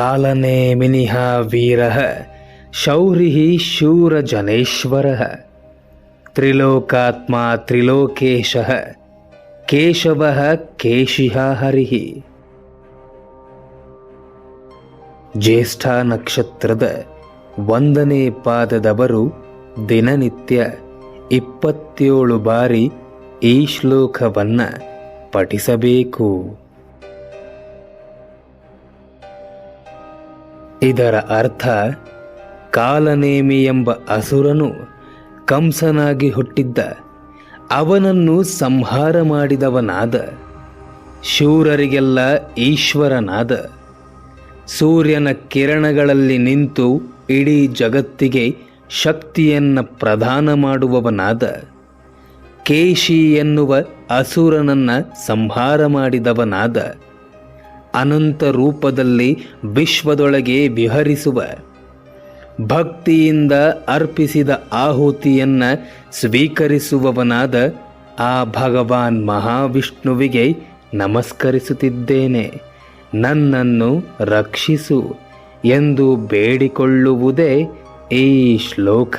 ಕಾಲನೇಮಿನಿಃ ವೀರಃ ಶೌರಿಃ ಶೂರಜನೇಶ್ವರಃ ತ್ರಿಲೋಕಾತ್ಮ ತ್ರಿಲೋಕೇಶಃ ಕೇಶವಃ ಕೇಶಿಃ ಹರಿಃ. ಜ್ಯೇಷ್ಠ ನಕ್ಷತ್ರದ 1ನೇ ಪಾದದವರು ದಿನನಿತ್ಯ 27 ಬಾರಿ ಈ ಶ್ಲೋಕವನ್ನು ಪಠಿಸಬೇಕು. ಇದರ ಅರ್ಥ, ಕಾಲನೇಮಿ ಎಂಬ ಅಸುರನು ಕಂಸನಾಗಿ ಹುಟ್ಟಿದ್ದ, ಅವನನ್ನು ಸಂಹಾರ ಮಾಡಿದವನಾದ, ಶೂರರಿಗೆಲ್ಲ ಈಶ್ವರನಾದ, ಸೂರ್ಯನ ಕಿರಣಗಳಲ್ಲಿ ನಿಂತು ಇಡೀ ಜಗತ್ತಿಗೆ ಶಕ್ತಿಯನ್ನು ಪ್ರದಾನ ಮಾಡುವವನಾದ, ಕೇಶಿ ಎನ್ನುವ ಅಸುರನನ್ನು ಸಂಹಾರ ಮಾಡಿದವನಾದ, ಅನಂತ ರೂಪದಲ್ಲಿ ವಿಶ್ವದೊಳಗೆ ವಿಹರಿಸುವ, ಭಕ್ತಿಯಿಂದ ಅರ್ಪಿಸಿದ ಆಹುತಿಯನ್ನು ಸ್ವೀಕರಿಸುವವನಾದ ಆ ಭಗವಾನ್ ಮಹಾವಿಷ್ಣುವಿಗೆ ನಮಸ್ಕರಿಸುತ್ತಿದ್ದೇನೆ, ನನ್ನನ್ನು ರಕ್ಷಿಸು ಎಂದು ಬೇಡಿಕೊಳ್ಳುವುದೇ ಈ ಶ್ಲೋಕ.